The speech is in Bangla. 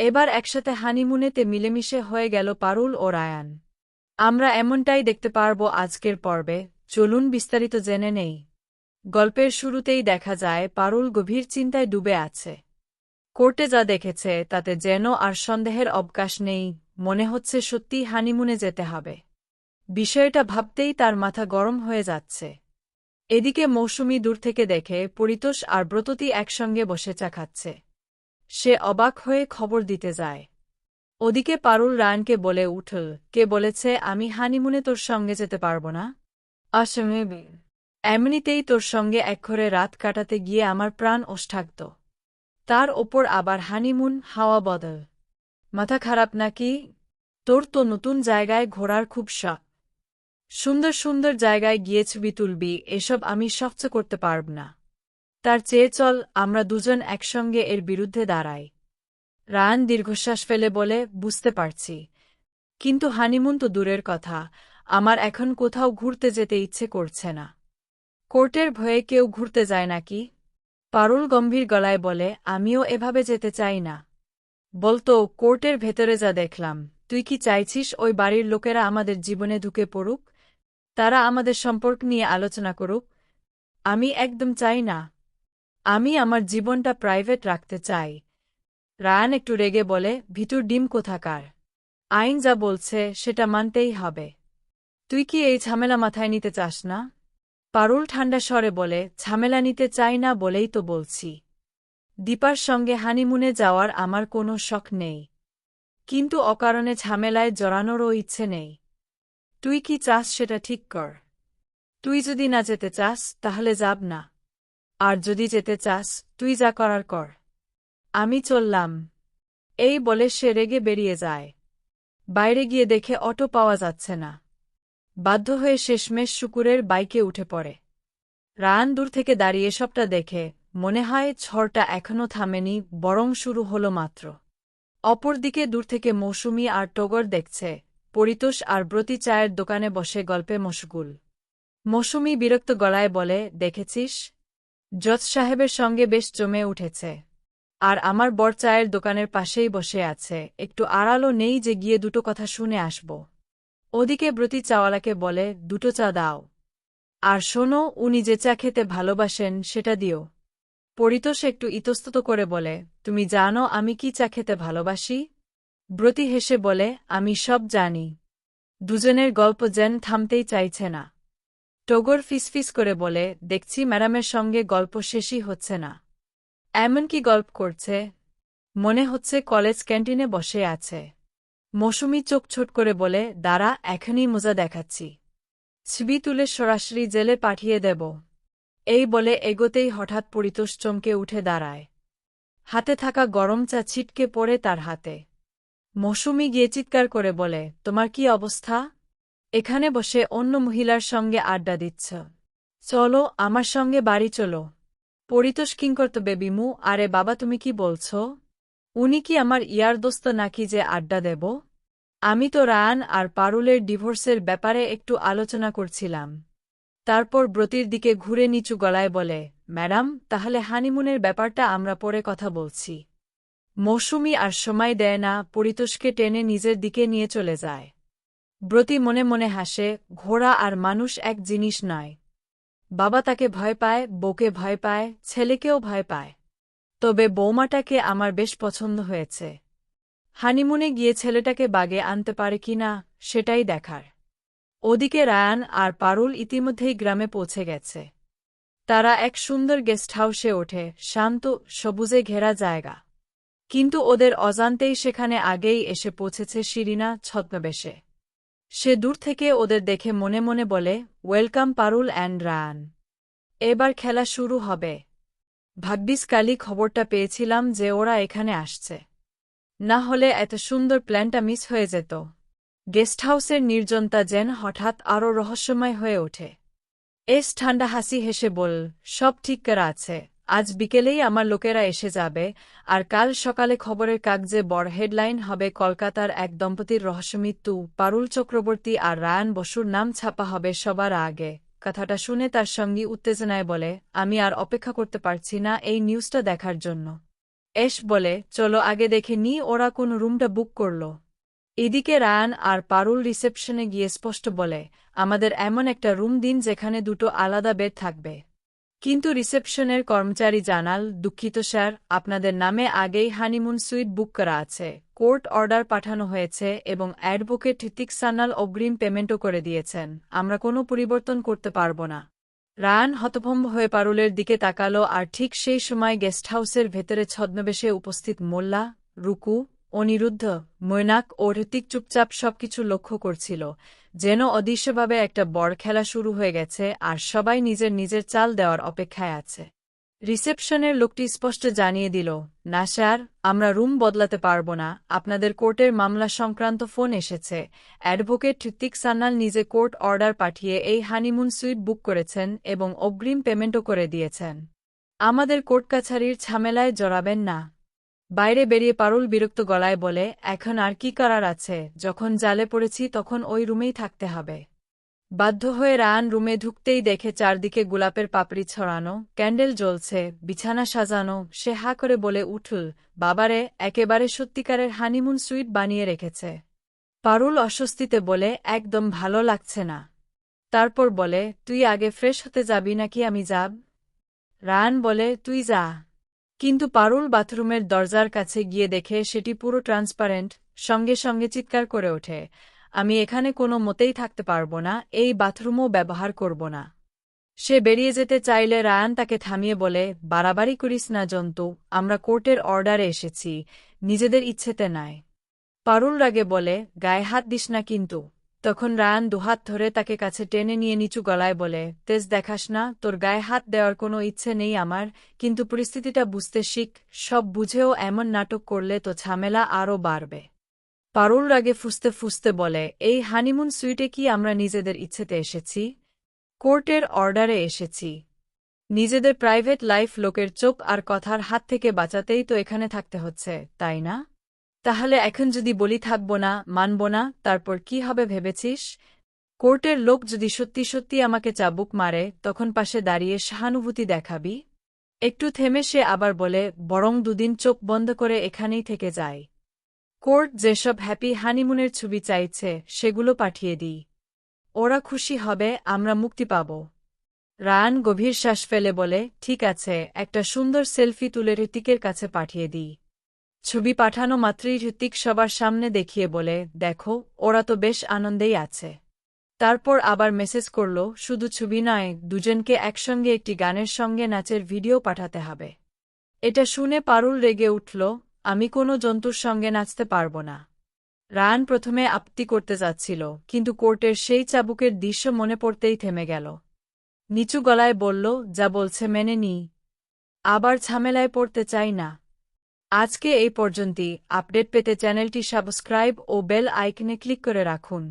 এবার একসাথে হানিমুনেতে মিলেমিশে হয়ে গেল পারুল ও রায়ান। আমরা এমনটাই দেখতে পারব আজকের পর্বে। চলুন বিস্তারিত জেনে নেই। গল্পের শুরুতেই দেখা যায় পারুল গভীর চিন্তায় ডুবে আছে। কোর্টে যা দেখেছে তাতে যেন আর সন্দেহের অবকাশ নেই, মনে হচ্ছে সত্যিই হানিমুনে যেতে হবে। বিষয়টা ভাবতেই তার মাথা গরম হয়ে যাচ্ছে। এদিকে মৌসুমী দূর থেকে দেখে পরিতোষ আর ব্রততী একসঙ্গে বসে চা খাচ্ছে। সে অবাক হয়ে খবর দিতে যায়। ওদিকে পারুল রায়ানকে বলে উঠল, কে বলেছে আমি হানিমুনে তোর সঙ্গে যেতে পারব না? আসলে এমনিতেই তোর সঙ্গে একঘরে রাত কাটাতে গিয়ে আমার প্রাণ ওষ্ঠাগত। তার ওপর আবার হানিমুন, হাওয়া বদল। মাথা খারাপ নাকি? তোর তো নতুন জায়গায় ঘোরার খুব শখ। সুন্দর সুন্দর জায়গায় গিয়ে ছবি তুলবি, এসব আমি সহ্য করতে পারব না। তার চেয়ে চল আমরা দুজন একসঙ্গে এর বিরুদ্ধে দাঁড়াই। রায়ান দীর্ঘশ্বাস ফেলে বলে, বুঝতে পারছি, কিন্তু হানিমুন তো দূরের কথা, আমার এখন কোথাও ঘুরতে যেতে ইচ্ছে করছে না। কোর্টের ভয়ে কেউ ঘুরতে যায় নাকি? পারুল গম্ভীর গলায় বলে, আমিও এভাবে যেতে চাই না। বলতো, কোর্টের ভেতরে যা দেখলাম, তুই কি চাইছিস ওই বাড়ির লোকেরা আমাদের জীবনে ঢুকে পড়ুক? তারা আমাদের সম্পর্ক নিয়ে আলোচনা করুক? আমি একদম চাই না। আমি আমার জীবনটা প্রাইভেট রাখতে চাই। রায়ান একটু রেগে বলে, ভিতুর ডিম কোথাকার! আইন যা বলছে সেটা মানতেই হবে। তুই কি এই ঝামেলা মাথায় নিতে চাস না? পারুল ঠান্ডা স্বরে বলে, ঝামেলা নিতে চাই না বলেই তো বলছি। দীপার সঙ্গে হানিমুনে যাওয়ার আমার কোনো শখ নেই, কিন্তু অকারণে ঝামেলায় জড়ানোরও ইচ্ছে নেই। তুই কি চাস সেটা ঠিক কর। তুই যদি না যেতে চাস তাহলে যাব না। আর যদি যেতে চাস, তুই যা করার কর। আমি চললাম। এই বলে সে রেগে বেরিয়ে যায়। বাইরে গিয়ে দেখে অটো পাওয়া যাচ্ছে না। বাধ্য হয়ে শেষমেশ শুকুরের বাইকে উঠে পড়ে। রায়ান দূর থেকে দাঁড়িয়ে সবটা দেখে মনে হয় ঝড়টা এখনও থামেনি, বরং শুরু হলো মাত্র। অপরদিকে দূর থেকে মৌসুমী আর টগর দেখছে পরিতোষ আর ব্রতী চায়ের দোকানে বসে গল্পে মশগুল। মৌসুমী বিরক্ত গলায় বলে, দেখেছিস, জজ সাহেবের সঙ্গে বেশ জমে উঠেছে। আর আমার বর চায়ের দোকানের পাশেই বসে আছে, একটু আড়ালও নেই যে গিয়ে দুটো কথা শুনে আসব। ওদিকে ব্রতী চাওয়ালাকে বলে, দুটো চা দাও। আর শোনো, উনি যে চা খেতে ভালোবাসেন সেটা দিও। পরিতোষ একটু ইতস্তত করে বলে, তুমি জানো আমি কি চা খেতে ভালোবাসি? ব্রতী হেসে বলে, আমি সব জানি। দুজনের গল্প যেন থামতেই চাইছে না। টগর ফিসফিস করে বলে, দেখছি ম্যাডামের সঙ্গে গল্প শেষই হচ্ছে না। এমন কি গল্প করছে? মনে হচ্ছে কলেজ ক্যান্টিনে বসে আছে। মৌসুমী চোখ ছোট করে বলে, দাঁড়া, এখনই মজা দেখাচ্ছি। ছবি তুলে সরাসরি জেলে পাঠিয়ে দেব। এই বলে এগোতেই হঠাৎ পরিতোষ চমকে উঠে দাঁড়ায়। হাতে থাকা গরম চা ছিটকে পড়ে তার হাতে। মৌসুমী গিয়ে চিৎকার করে বলে, তোমার কি অবস্থা? এখানে বসে অন্য মহিলার সঙ্গে আড্ডা দিচ্ছ? চলো আমার সঙ্গে বাড়ি চলো। পরিতোষ কিংকর্তব্যে বিমু, আরে বাবা তুমি কি বলছ? উনি কি আমার ইয়ার দোস্ত নাকি যে আড্ডা দেব? আমি তো রায়ান আর পারুলের ডিভোর্সের ব্যাপারে একটু আলোচনা করছিলাম। তারপর ব্রতির দিকে ঘুরে নিচু গলায় বলে, ম্যাডাম, তাহলে হানিমুনের ব্যাপারটা আমরা পরে কথা বলছি। মৌসুমী আর সময় দেয় না, পরিতোষকে টেনে নিজের দিকে নিয়ে চলে যায়। ব্রতী মনে মনে হাসে, ঘোড়া আর মানুষ এক জিনিস নয়। বাবা তাকে ভয় পায়, বউকে ভয় পায়, ছেলেকেও ভয় পায়। তবে বৌমাটাকে আমার বেশ পছন্দ হয়েছে। হানিমুনে গিয়ে ছেলেটাকে বাগে আনতে পারে কিনা সেটাই দেখার। ওদিকে রায়ান আর পারুল ইতিমধ্যেই গ্রামে পৌঁছে গেছে। তারা এক সুন্দর গেস্ট হাউসে ওঠে, শান্ত, সবুজে ঘেরা জায়গা। কিন্তু ওদের অজান্তেই সেখানে আগেই এসে পৌঁছেছে শিরিনা ছদ্মবেশে। সে দূর থেকে ওদের দেখে মনে মনে বলে, ওয়েলকাম পারুল অ্যান্ড রায়ান। এবার খেলা শুরু হবে। ভাগ্যিস কালই খবরটা পেয়েছিলাম যে ওরা এখানে আসছে। না হলে এত সুন্দর প্ল্যানটা মিস হয়ে যেত। গেস্ট হাউসের নির্জনতা যেন হঠাৎ আরও রহস্যময় হয়ে ওঠে। এস ঠান্ডা হাসি হেসে বল, সব ঠিক করা আছে, আজ বিকেলেই আমার লোকেরা এসে যাবে, আর কাল সকালে খবরের কাগজে বড় হেডলাইন হবে, কলকাতার এক দম্পতির রহস্যমৃত্যু, পারুল চক্রবর্তী আর রায়ান বসুর নাম ছাপা হবে সবার আগে। কথাটা শুনে তার সঙ্গী উত্তেজনায় বলে, আমি আর অপেক্ষা করতে পারছি না এই নিউজটা দেখার জন্য। এস বলে, চলো আগে দেখে নি ওরা কোন রুমটা বুক করল। এদিকে রায়ান আর পারুল রিসেপশনে গিয়ে স্পষ্ট বলে, আমাদের এমন একটা রুম দিন যেখানে দুটো আলাদা বেড থাকবে। কিন্তু রিসেপশনের কর্মচারী জানাল, দুঃখিত স্যার, আপনাদের নামে আগেই হানিমুন সুইট বুক করা আছে, কোর্ট অর্ডার পাঠানো হয়েছে এবং অ্যাডভোকেট হৃতিক সান্যাল অগ্রিম পেমেন্টও করে দিয়েছেন, আমরা কোনো পরিবর্তন করতে পারব না। রায়ান হতভম্ব হয়ে পারুলের দিকে তাকালো আর ঠিক সেই সময় গেস্ট হাউসের ভেতরে ছদ্মবেশে উপস্থিত মোল্লা, রুকু, অনিরুদ্ধ, মৈনাক ও হৃতিক চুপচাপ সবকিছু লক্ষ্য করছিল, যেন অদৃশ্যভাবে একটা বড় খেলা শুরু হয়ে গেছে আর সবাই নিজের নিজের চাল দেওয়ার অপেক্ষায় আছে। রিসেপশনের লোকটি স্পষ্ট জানিয়ে দিল, না স্যার, আমরা রুম বদলাতে পারব না, আপনাদের কোর্টের মামলা সংক্রান্ত ফোন এসেছে, অ্যাডভোকেট হৃতিক সান্যাল নিজে কোর্ট অর্ডার পাঠিয়ে এই হানিমুন সুইট বুক করেছেন এবং অগ্রিম পেমেন্টও করে দিয়েছেন। আমাদের কোর্ট কাছারির ঝামেলায় জড়াবেন না। বাইরে বেরিয়ে পারুল বিরক্ত গলায় বলে, এখন আর কি করার আছে, যখন জালে পড়েছি তখন ওই রুমেই থাকতে হবে। বাধ্য হয়ে রায়ান রুমে ঢুকতেই দেখে চারদিকে গোলাপের পাপড়ি ছড়ানো, ক্যান্ডেল জ্বলছে, বিছানা সাজানো, সে হা করে বলে উঠল, বাবারে, একেবারে সত্যিকারের হানিমুন সুইট বানিয়ে রেখেছে। পারুল অস্বস্তিতে বলে, একদম ভালো লাগছে না। তারপর বলে, তুই আগে ফ্রেশ হতে যাবি নাকি আমি যাব? রায়ান বলে, তুই যা। কিন্তু পারুল বাথরুমের দরজার কাছে গিয়ে দেখে সেটি পুরো ট্রান্সপারেন্ট, সঙ্গে সঙ্গে চিৎকার করে ওঠে, আমি এখানে কোনো মতেই থাকতে পারব না, এই বাথরুমও ব্যবহার করব না। সে বেরিয়ে যেতে চাইলে রায়ান তাকে থামিয়ে বলে, বাড়াবাড়ি করিস না জন্তু, আমরা কোর্টের অর্ডারে এসেছি, নিজেদের ইচ্ছেতে নয়। পারুল রাগে বলে, গায়ে হাত দিস না কিন্তু। তখন রায়ান দুহাত ধরে তাকে কাছে টেনে নিয়ে নিচু গলায় বলে, তেজ দেখাস না, তোর গায়ে হাত দেওয়ার কোনো ইচ্ছে নেই আমার, কিন্তু পরিস্থিতিটা বুঝতে শিখ, সব বুঝেও এমন নাটক করলে তো ঝামেলা আরও বাড়বে। পারুল রাগে ফুঁসতে ফুঁসতে বলে, এই হানিমুন সুইটে কি আমরা নিজেদের ইচ্ছেতে এসেছি? কোর্টের অর্ডারে এসেছি। নিজেদের প্রাইভেট লাইফ লোকের চোখ আর কথার হাত থেকে বাঁচাতেই তো এখানে থাকতে হচ্ছে, তাই না? তাহলে এখন যদি বলি থাকব না, মানব না, তারপর কি হবে ভেবেছিস? কোর্টের লোক যদি সত্যি সত্যি আমাকে চাবুক মারে, তখন পাশে দাঁড়িয়ে সহানুভূতি দেখাবি? একটু থেমে সে আবার বলে, বরং দুদিন চোখ বন্ধ করে এখানেই থেকে যায়। কোর্ট যেসব হ্যাপি হানিমুনের ছবি চাইছে সেগুলো পাঠিয়ে দিই। ওরা খুশি হবে, আমরা মুক্তি পাব। রায়ান গভীর শ্বাস ফেলে বলে, ঠিক আছে, একটা সুন্দর সেলফি তুলে হৃতিকের কাছে পাঠিয়ে দিই। ছবি পাঠানো মাত্রই হৃতিক সবার সামনে দেখিয়ে বলে, দেখো, ওরা তো বেশ আনন্দেই আছে। তারপর আবার মেসেজ করল, শুধু ছবি নয়, দুজনকে একসঙ্গে একটি গানের সঙ্গে নাচের ভিডিও পাঠাতে হবে। এটা শুনে পারুল রেগে উঠল, আমি কোনো জন্তুর সঙ্গে নাচতে পারব না। রায়ান প্রথমে আপত্তি করতে যাচ্ছিল, কিন্তু কোর্টের সেই চাবুকের দৃশ্য মনে পড়তেই থেমে গেল। নিচু গলায় বলল, যা বলছে মেনে নি। আবার ঝামেলায় পড়তে চাই না। আজকে এই পর্যন্তই। আপডেট পেতে চ্যানেলটি সাবস্ক্রাইব ও বেল আইকনে ক্লিক করে রাখুন।